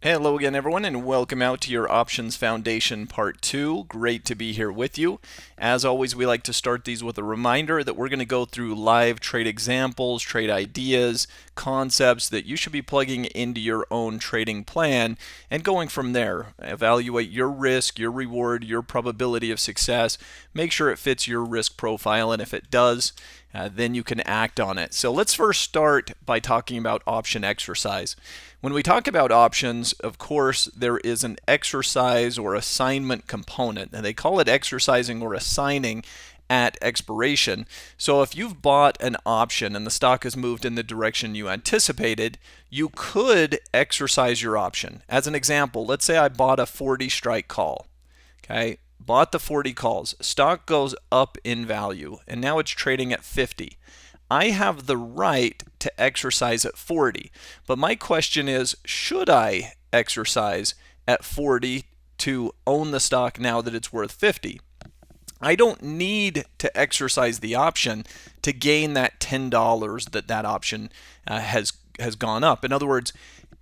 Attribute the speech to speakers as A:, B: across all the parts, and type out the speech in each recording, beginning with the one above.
A: Hello again, everyone, and welcome out to your Options Foundation Part 2. Great to be here with you. As always, we like to start these with a reminder that we're going to go through live trade examples, trade ideas, concepts that you should be plugging into your own trading plan and going from there. Evaluate your risk, your reward, your probability of success. Make sure it fits your risk profile, and if it does, then you can act on it. So let's first start by talking about option exercise. When we talk about options, of course, there is an exercise or assignment component, and they call it exercising or assigning at expiration. So if you've bought an option and the stock has moved in the direction you anticipated, you could exercise your option. As an example, let's say I bought a 40 strike call. Okay, bought the 40 calls. Stock goes up in value, and now it's trading at 50. I have the right to exercise at 40, but my question is, should I exercise at 40 to own the stock now that it's worth 50? I don't need to exercise the option to gain that $10 that option has gone up. In other words,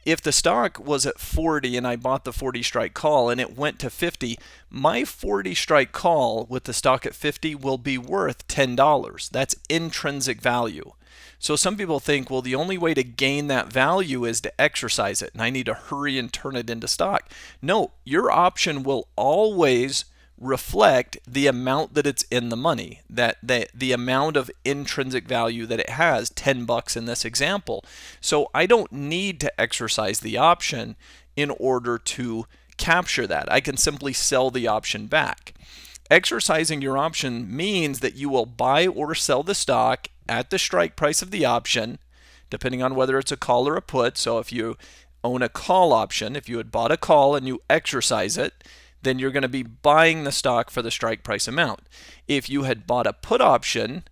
A: if the stock was at 40 and I bought the 40 strike call and it went to 50, my 40 strike call with the stock at 50 will be worth $10. That's intrinsic value. So some people think, well, the only way to gain that value is to exercise it, and I need to hurry and turn it into stock. No, your option will always reflect the amount that it's in the money, that the amount of intrinsic value that it has, $10 in this example. So I don't need to exercise the option in order to capture that. I can simply sell the option back. Exercising your option means that you will buy or sell the stock at the strike price of the option, depending on whether it's a call or a put. So if you own a call option, if you had bought a call and you exercise it, then you're going to be buying the stock for the strike price amount. If you had bought a put option,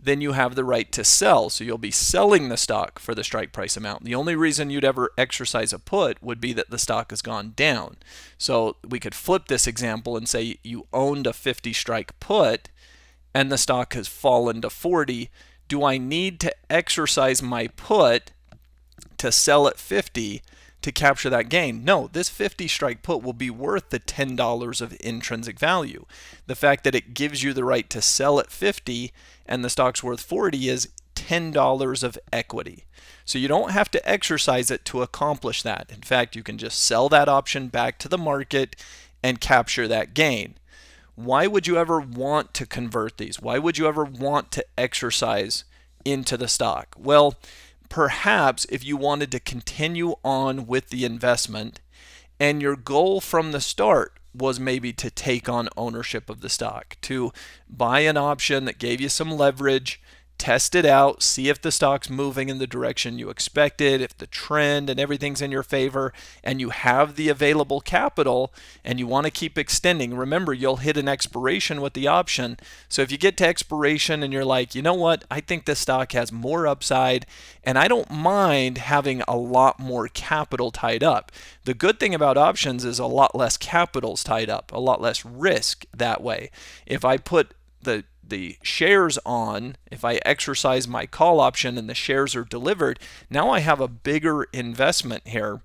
A: then you have the right to sell. So you'll be selling the stock for the strike price amount. The only reason you'd ever exercise a put would be that the stock has gone down. So we could flip this example and say you owned a 50 strike put and the stock has fallen to 40. Do I need to exercise my put to sell at 50 to capture that gain? No, this 50 strike put will be worth the $10 of intrinsic value. The fact that it gives you the right to sell at 50 and the stock's worth 40 is $10 of equity. So you don't have to exercise it to accomplish that. In fact, you can just sell that option back to the market and capture that gain. Why would you ever want to convert these? Why would you ever want to exercise into the stock? Well, perhaps if you wanted to continue on with the investment and your goal from the start was maybe to take on ownership of the stock, to buy an option that gave you some leverage, test it out, see if the stock's moving in the direction you expected, if the trend and everything's in your favor, and you have the available capital and you want to keep extending. Remember, you'll hit an expiration with the option. So if you get to expiration and you're like, you know what, I think this stock has more upside and I don't mind having a lot more capital tied up. The good thing about options is a lot less capital's tied up, a lot less risk that way. If I put the shares on, if I exercise my call option and the shares are delivered, now I have a bigger investment here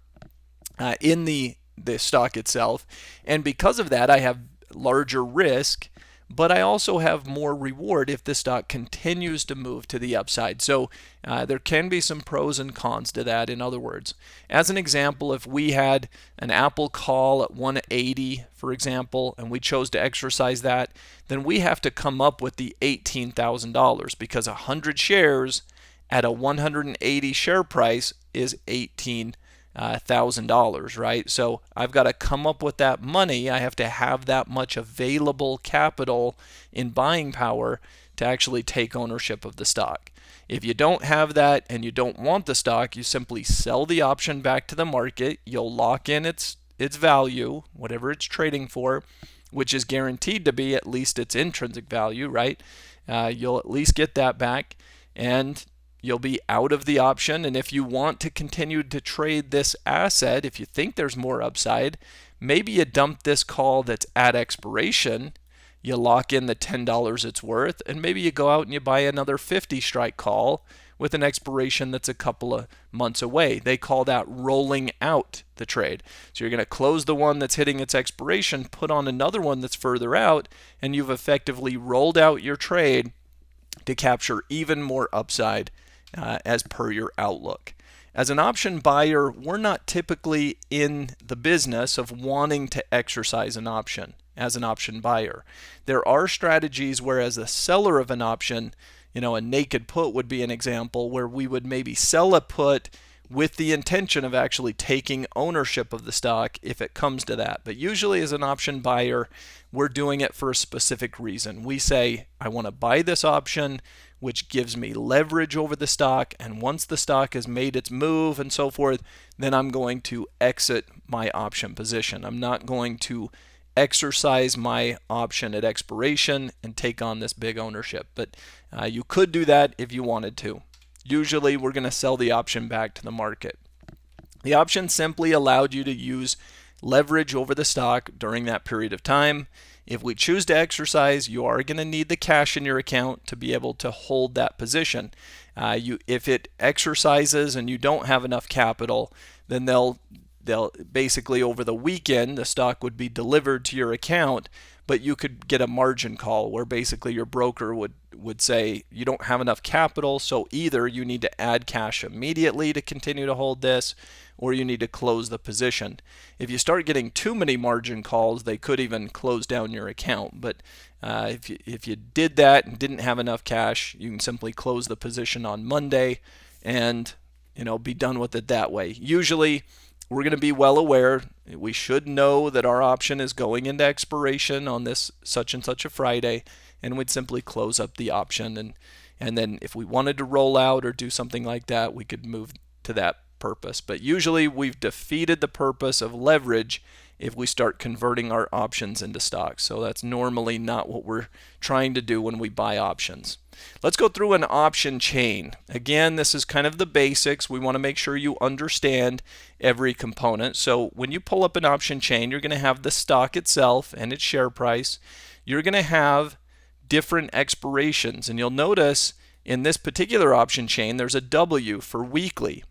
A: in the stock itself. And because of that, I have larger risk, but I also have more reward if the stock continues to move to the upside. So there can be some pros and cons to that, in other words. As an example, if we had an Apple call at 180, for example, and we chose to exercise that, then we have to come up with the $18,000 because 100 shares at a 180 share price is $18,000, right? So I've got to come up with that money. I have to have that much available capital in buying power to actually take ownership of the stock. If you don't have that and you don't want the stock, you simply sell the option back to the market. You'll lock in its value, whatever it's trading for, which is guaranteed to be at least its intrinsic value, right? You'll at least get that back, and you'll be out of the option. And if you want to continue to trade this asset, if you think there's more upside, maybe you dump this call that's at expiration, you lock in the $10 it's worth, and maybe you go out and you buy another 50 strike call with an expiration that's a couple of months away. They call that rolling out the trade. So you're going to close the one that's hitting its expiration, put on another one that's further out, and you've effectively rolled out your trade to capture even more upside as per your outlook. As an option buyer, we're not typically in the business of wanting to exercise an option as an option buyer. There are strategies where, as a seller of an option, a naked put would be an example where we would maybe sell a put with the intention of actually taking ownership of the stock if it comes to that. But usually as an option buyer, we're doing it for a specific reason. We say, I want to buy this option, which gives me leverage over the stock, and once the stock has made its move and so forth, then I'm going to exit my option position. I'm not going to exercise my option at expiration and take on this big ownership. But you could do that if you wanted to. Usually we're going to sell the option back to the market. The option simply allowed you to use leverage over the stock during that period of time. If we choose to exercise, you are going to need the cash in your account to be able to hold that position. If it exercises and you don't have enough capital, then they'll basically over the weekend the stock would be delivered to your account, but you could get a margin call where basically your broker would say you don't have enough capital, so either you need to add cash immediately to continue to hold this, or you need to close the position. If you start getting too many margin calls, they could even close down your account. But if you did that and didn't have enough cash, you can simply close the position on Monday and be done with it that way. Usually we're going to be well aware. We should know that our option is going into expiration on this such and such a Friday, and we'd simply close up the option. And then if we wanted to roll out or do something like that, we could move to that purpose. But usually we've defeated the purpose of leverage if we start converting our options into stocks. So that's normally not what we're trying to do when we buy options. Let's go through an option chain. Again, this is kind of the basics. We want to make sure you understand every component. So when you pull up an option chain, you're going to have the stock itself and its share price. You're going to have different expirations. And you'll notice in this particular option chain, there's a W for weekly.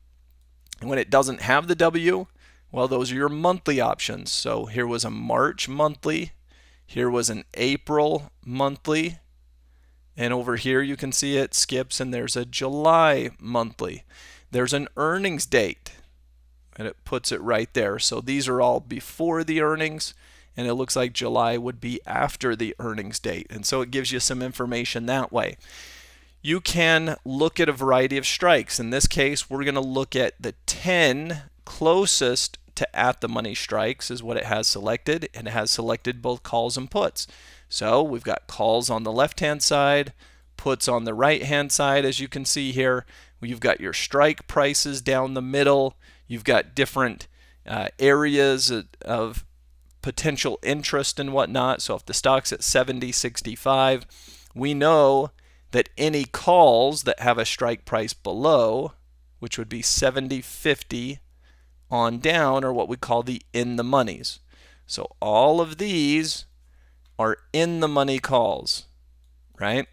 A: And when it doesn't have the W, well, those are your monthly options. So here was a March monthly. Here was an April monthly. And over here you can see it skips and there's a July monthly. There's an earnings date and it puts it right there. So these are all before the earnings, and it looks like July would be after the earnings date. And so it gives you some information that way. You can look at a variety of strikes. In this case, we're going to look at the 10 closest to at the money strikes is what it has selected, and it has selected both calls and puts. So we've got calls on the left-hand side, puts on the right-hand side, as you can see here. You've got your strike prices down the middle. You've got different areas of potential interest and whatnot. So if the stock's at 70.65, we know that any calls that have a strike price below, which would be 70.50 on down, are what we call the in the monies. So all of these are in the money calls, right?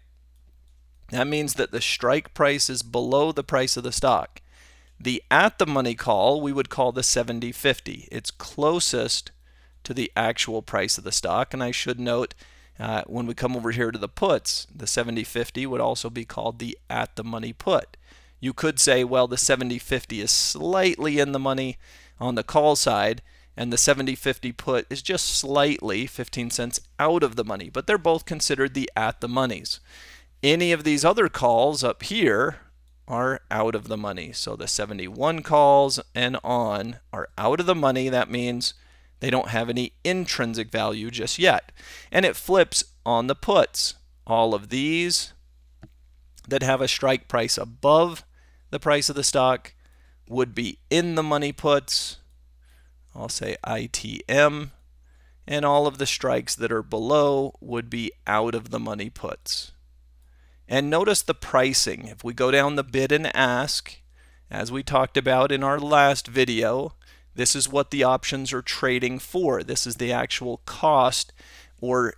A: That means that the strike price is below the price of the stock. The at the money call we would call the 70.50. It's closest to the actual price of the stock. And I should note, when we come over here to the puts, the 70.50 would also be called the at the money put. You could say, well, the 70.50 is slightly in the money on the call side, and the 70.50 put is just slightly 15 cents out of the money, but they're both considered the at the monies. Any of these other calls up here are out of the money. So the 71 calls and on are out of the money. That means they don't have any intrinsic value just yet. And it flips on the puts. All of these that have a strike price above the price of the stock would be in the money puts. I'll say ITM. And all of the strikes that are below would be out of the money puts. And notice the pricing. If we go down the bid and ask, as we talked about in our last video, this is what the options are trading for. This is the actual cost or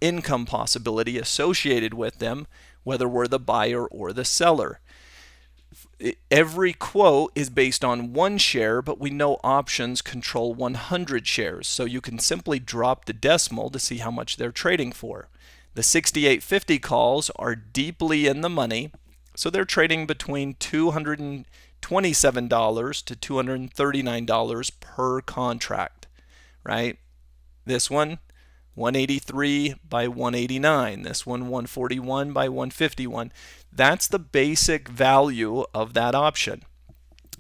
A: income possibility associated with them, whether we're the buyer or the seller. every quote is based on 1 share, but we know options control 100 shares. So you can simply drop the decimal to see how much they're trading for. The 6850 calls are deeply in the money, so they're trading between $227 to $239 per contract, right? This one, 183 by 189. This one, 141 by 151. That's the basic value of that option.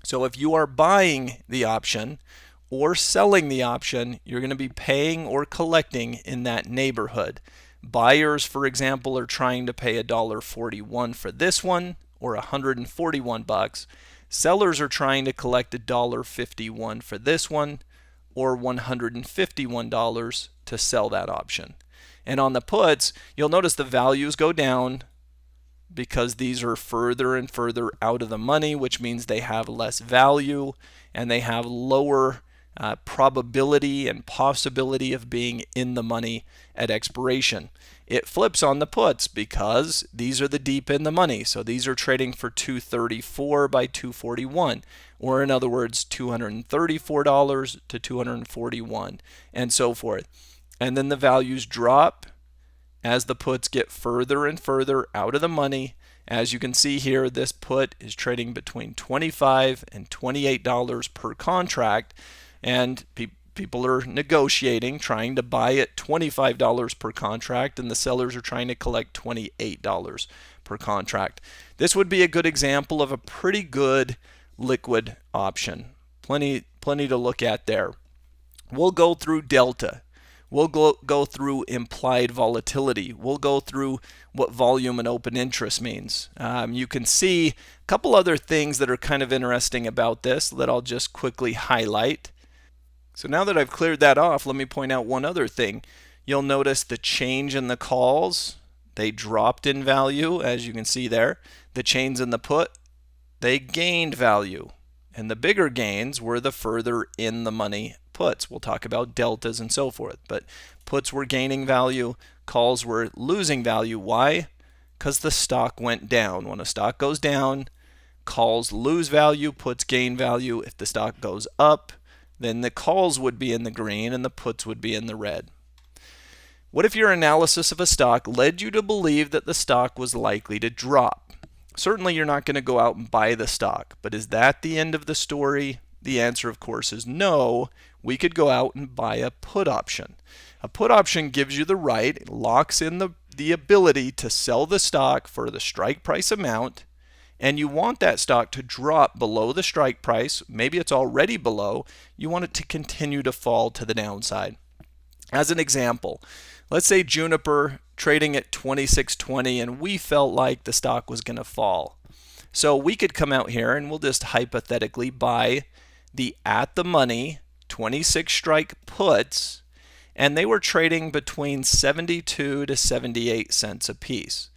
A: So if you are buying the option or selling the option, you're going to be paying or collecting in that neighborhood. Buyers, for example, are trying to pay $1.41 for this one, or $141. Sellers are trying to collect $1.51 for this one, or $151 to sell that option. And on the puts, you'll notice the values go down because these are further and further out of the money, which means they have less value and they have lower probability and possibility of being in the money at expiration. It flips on the puts because these are the deep in the money. So these are trading for $234 by $241, or in other words, $234 to $241, and so forth. And then the values drop as the puts get further and further out of the money. As you can see here, this put is trading between $25 and $28 per contract, and people are negotiating, trying to buy at $25 per contract, and the sellers are trying to collect $28 per contract. This would be a good example of a pretty good liquid option. Plenty to look at there. We'll go through delta. We'll go through implied volatility. We'll go through what volume and open interest means. You can see a couple other things that are kind of interesting about this that I'll just quickly highlight. So now that I've cleared that off, let me point out one other thing. You'll notice the change in the calls. They dropped in value, as you can see there. The change in the put, they gained value. And the bigger gains were the further in the money puts. We'll talk about deltas and so forth. But puts were gaining value, calls were losing value. Why? Because the stock went down. When a stock goes down, calls lose value, puts gain value. If the stock goes up, then the calls would be in the green and the puts would be in the red. What if your analysis of a stock led you to believe that the stock was likely to drop? Certainly you're not going to go out and buy the stock, but is that the end of the story? The answer, of course, is no. We could go out and buy a put option. A put option gives you the right, it locks in the ability to sell the stock for the strike price amount, and you want that stock to drop below the strike price. Maybe it's already below. You want it to continue to fall to the downside. As an example, let's say Juniper trading at 26.20 and we felt like the stock was going to fall. So we could come out here and we'll just hypothetically buy the at the money 26 strike puts, and they were trading between 72 to 78 cents a piece.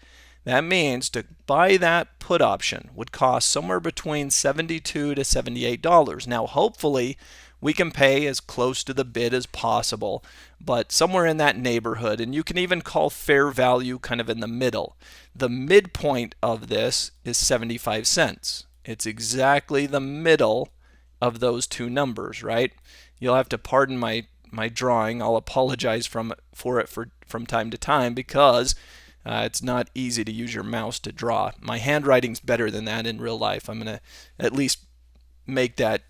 A: That means to buy that put option would cost somewhere between $72 to $78. Now, hopefully, we can pay as close to the bid as possible, but somewhere in that neighborhood. And you can even call fair value kind of in the middle. The midpoint of this is 75 cents. It's exactly the middle of those two numbers, right? You'll have to pardon my drawing. I'll apologize for it from time to time because it's not easy to use your mouse to draw. My handwriting's better than that in real life. I'm going to at least make that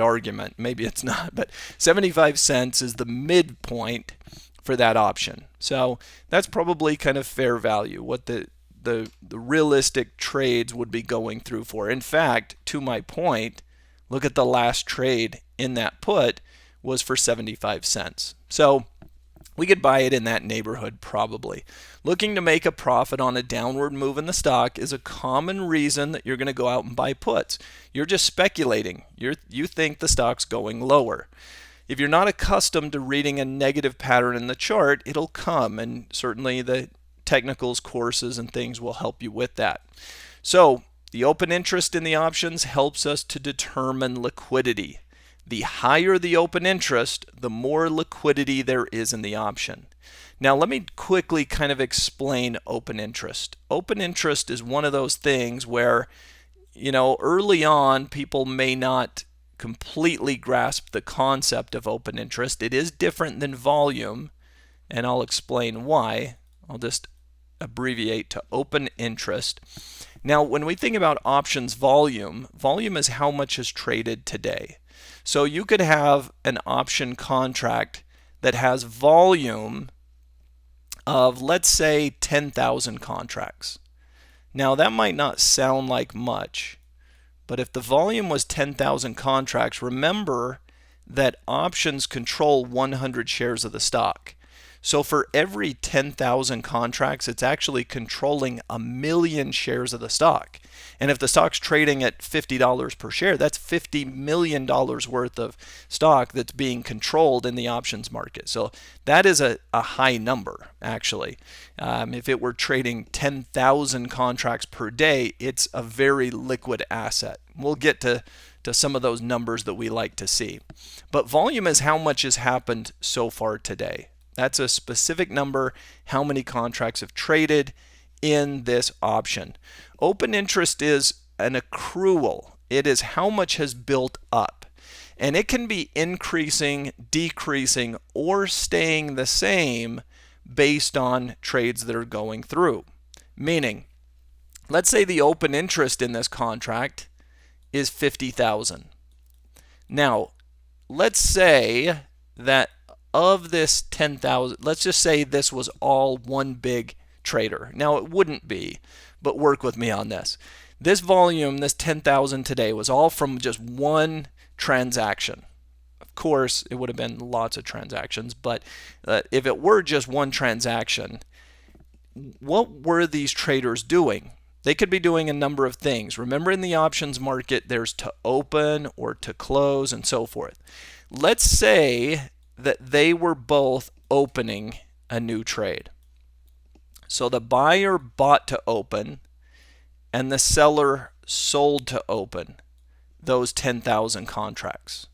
A: argument. Maybe it's not, but 75 cents is the midpoint for that option. So that's probably kind of fair value, what the realistic trades would be going through for. In fact, to my point, look at the last trade in that put was for 75 cents. So we could buy it in that neighborhood probably. Looking to make a profit on a downward move in the stock is a common reason that you're going to go out and buy puts. You're just speculating. You think the stock's going lower. If you're not accustomed to reading a negative pattern in the chart, it'll come, and certainly the technicals courses and things will help you with that. So the open interest in the options helps us to determine liquidity. The higher the open interest, the more liquidity there is in the option. Now let me quickly kind of explain open interest. Open interest is one of those things where early on, people may not completely grasp the concept of open interest. It is different than volume, and I'll explain why. I'll just abbreviate to open interest. Now, when we think about options volume, volume is how much is traded today. So you could have an option contract that has volume of, let's say, 10,000 contracts. Now, that might not sound like much, but if the volume was 10,000 contracts, remember that options control 100 shares of the stock. So for every 10,000 contracts, it's actually controlling 1,000,000 shares of the stock. And if the stock's trading at $50 per share, that's $50 million worth of stock that's being controlled in the options market. So that is a high number, actually. If it were trading 10,000 contracts per day, it's a very liquid asset. We'll get to some of those numbers that we like to see. But volume is how much has happened so far today. That's a specific number, how many contracts have traded in this option. Open interest is an accrual. It is how much has built up. And it can be increasing, decreasing, or staying the same based on trades that are going through. Meaning, let's say the open interest in this contract is 50,000. Now, let's say that of this 10,000, let's just say this was all one big trader. Now, it wouldn't be, but work with me on this. This volume, this 10,000 today, was all from just one transaction. Of course, it would have been lots of transactions, but if it were just one transaction, what were these traders doing? They could be doing a number of things. Remember, in the options market, there's to open or to close and so forth. Let's say that they were both opening a new trade. So the buyer bought to open and the seller sold to open those 10,000 contracts.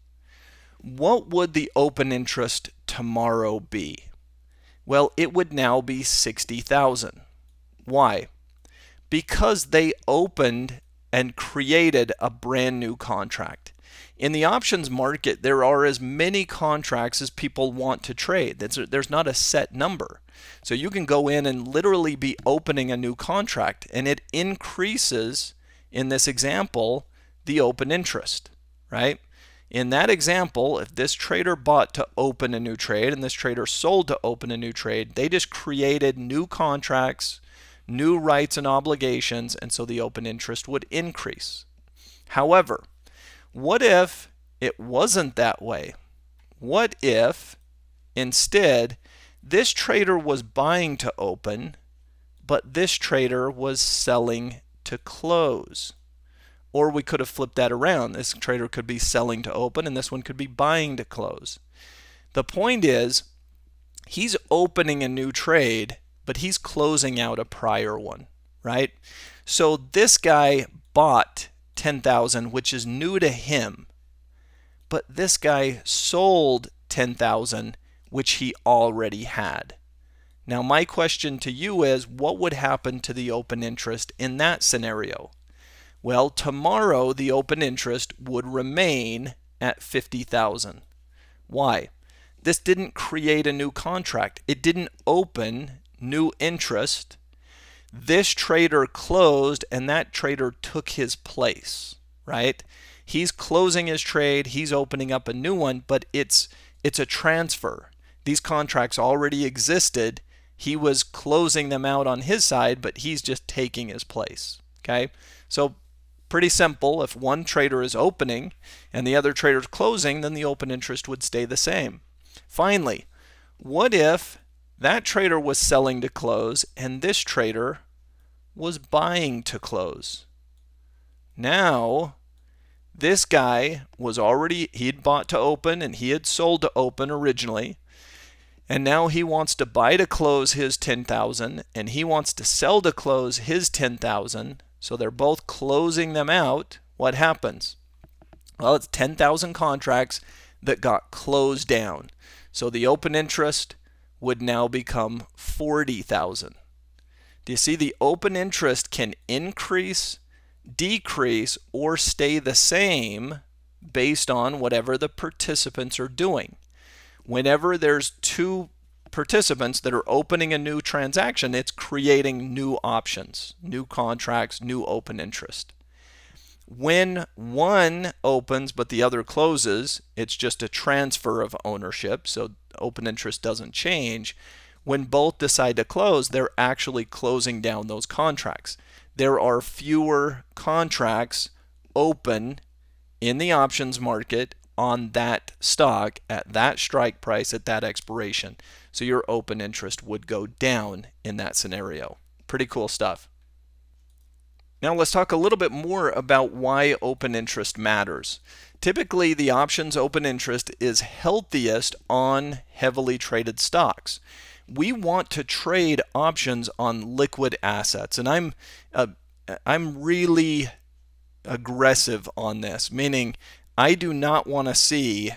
A: What would the open interest tomorrow be? Well, it would now be 60,000. Why? Because they opened and created a brand new contract. In the options market, there are as many contracts as people want to trade. There's not a set number. So you can go in and literally be opening a new contract, and it increases, in this example, the open interest, right? In that example, if this trader bought to open a new trade and this trader sold to open a new trade, they just created new contracts, new rights and obligations, and so the open interest would increase. However, what if it wasn't that way? What if instead this trader was buying to open, but this trader was selling to close? Or we could have flipped that around. This trader could be selling to open and this one could be buying to close. The point is, he's opening a new trade, but he's closing out a prior one, right? So this guy bought 10,000, which is new to him, but this guy sold 10,000, which he already had. Now my question to you is, what would happen to the open interest in that scenario? Well, tomorrow the open interest would remain at 50,000. Why? This didn't create a new contract. It didn't open new interest. This trader closed and that trader took his place, right? He's closing his trade, he's opening up a new one, but it's a transfer. These contracts already existed. He was closing them out on his side, but he's just taking his place, okay? So pretty simple. If one trader is opening and the other trader is closing, then the open interest would stay the same. Finally, what if that trader was selling to close and this trader was buying to close? Now, this guy he'd bought to open and he had sold to open originally. And now he wants to buy to close his 10,000 and he wants to sell to close his 10,000. So they're both closing them out. What happens? Well, it's 10,000 contracts that got closed down. So the open interest would now become 40,000. Do you see the open interest can increase, decrease or stay the same based on whatever the participants are doing. Whenever there's two participants that are opening a new transaction, it's creating new options, new contracts, new open interest. When one opens but the other closes, it's just a transfer of ownership, so open interest doesn't change. When both decide to close, they're actually closing down those contracts. There are fewer contracts open in the options market on that stock at that strike price at that expiration. So your open interest would go down in that scenario. Pretty cool stuff. Now let's talk a little bit more about why open interest matters. Typically, the options open interest is healthiest on heavily traded stocks. We want to trade options on liquid assets, and I'm really aggressive on this, meaning I do not want to see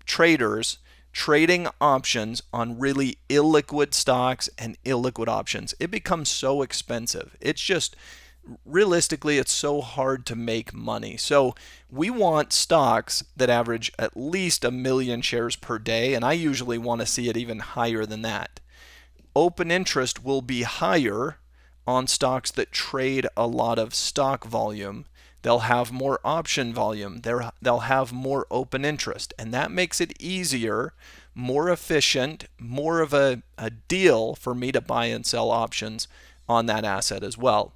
A: traders trading options on really illiquid stocks and illiquid options. It becomes so expensive. It's just realistically, it's so hard to make money. So we want stocks that average at least 1 million shares per day, and I usually want to see it even higher than that. Open interest will be higher on stocks that trade a lot of stock volume. They'll have more option volume. They'll have more open interest, and that makes it easier, more efficient, more of a deal for me to buy and sell options on that asset as well.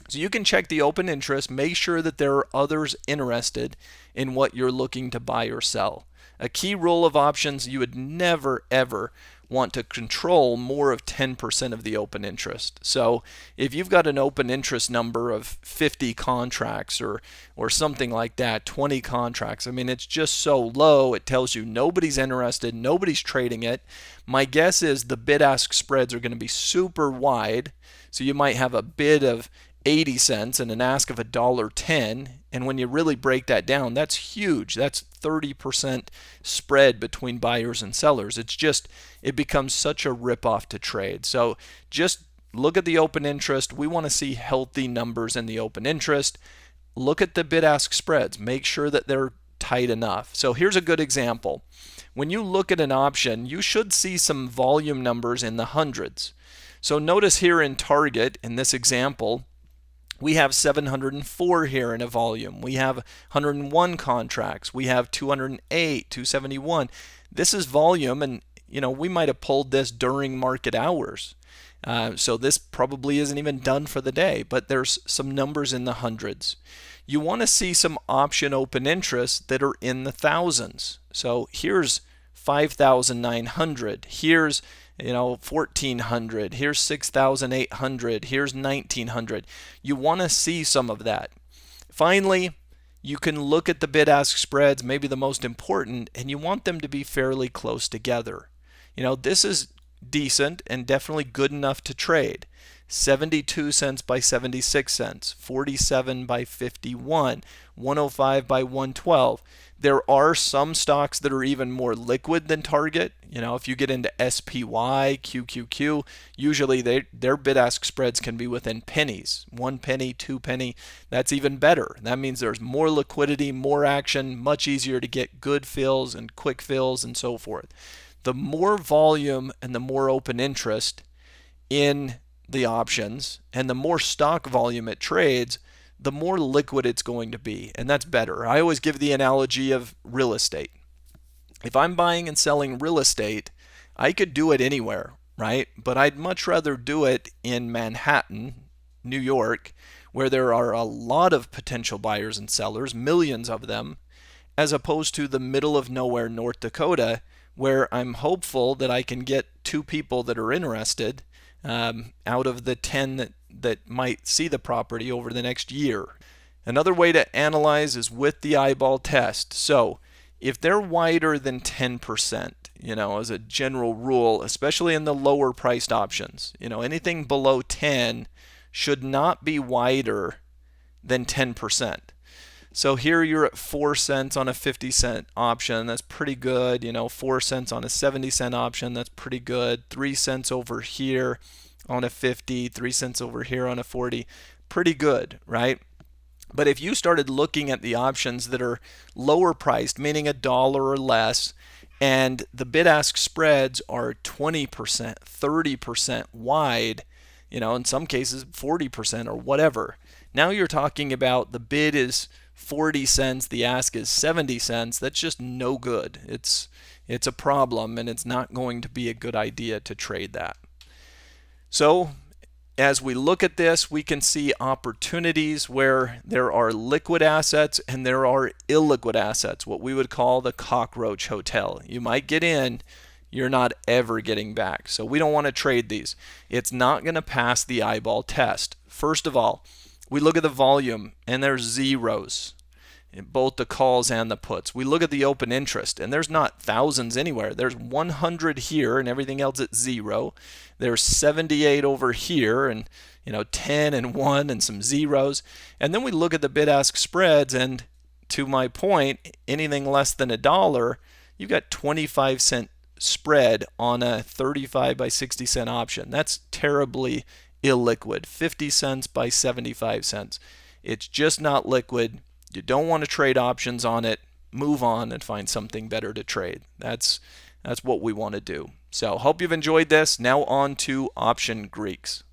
A: So you can check the open interest, make sure that there are others interested in what you're looking to buy or sell. A key rule of options, you would never ever want to control more of 10% of the open interest. So if you've got an open interest number of 50 contracts or something like that, 20 contracts, I mean, it's just so low, it tells you nobody's interested, nobody's trading it. My guess is the bid-ask spreads are going to be super wide. So you might have a bid of 80 cents and an ask of $1.10, and when you really break that down, that's huge. That's 30% spread between buyers and sellers. It becomes such a ripoff to trade. So just look at the open interest. We want to see healthy numbers in the open interest. Look at the bid-ask spreads. Make sure that they're tight enough. So here's a good example. When you look at an option, you should see some volume numbers in the hundreds. So notice here in Target, in this example, we have 704 here in a volume. We have 101 contracts. We have 208, 271. This is volume, and we might have pulled this during market hours. So this probably isn't even done for the day, but there's some numbers in the hundreds. You want to see some option open interests that are in the thousands. So here's 5,900. Here's 1,400, here's 6,800, here's 1,900. You want to see some of that. Finally, you can look at the bid-ask spreads, maybe the most important, and you want them to be fairly close together. This is decent and definitely good enough to trade. 72 cents by 76 cents, 47 by 51, 105 by 112. There are some stocks that are even more liquid than Target. If you get into SPY, QQQ, usually their bid-ask spreads can be within pennies. 1 penny, 2 penny. That's even better. That means there's more liquidity, more action, much easier to get good fills and quick fills and so forth. The more volume and the more open interest in the options and the more stock volume it trades, the more liquid it's going to be, and that's better. I always give the analogy of real estate. If I'm buying and selling real estate, I could do it anywhere, right? But I'd much rather do it in Manhattan, New York, where there are a lot of potential buyers and sellers, millions of them, as opposed to the middle of nowhere, North Dakota, where I'm hopeful that I can get 2 people that are interested out of the 10 that might see the property over the next year. Another way to analyze is with the eyeball test. So if they're wider than 10%, as a general rule, especially in the lower priced options, anything below 10 should not be wider than 10%. So here you're at 4 cents on a 50-cent option. That's pretty good. 4 cents on a 70-cent option. That's pretty good. 3 cents over here on a 50. 3 cents over here on a 40. Pretty good, right? But if you started looking at the options that are lower priced, meaning $1 or less, and the bid-ask spreads are 20%, 30% wide, in some cases 40% or whatever. Now you're talking about the bid is 40 cents, the ask is 70 cents. That's just no good. It's a problem, and it's not going to be a good idea to trade that. So as we look at this, we can see opportunities where there are liquid assets and there are illiquid assets, what we would call the cockroach hotel. You might get in, you're not ever getting back. So we don't want to trade these. It's not going to pass the eyeball test. First of all, we look at the volume and there's zeros in both the calls and the puts. We look at the open interest and there's not thousands anywhere. There's 100 here and everything else at 0. There's 78 over here and 10 and 1 and some zeros. And then we look at the bid-ask spreads, and to my point, anything less than $1, you've got 25-cent spread on a 35 by 60 cent option. That's terribly illiquid. 50 cents by 75 cents. It's just not liquid. You don't want to trade options on it. Move on and find something better to trade. That's what we want to do. So hope you've enjoyed this. Now on to option Greeks.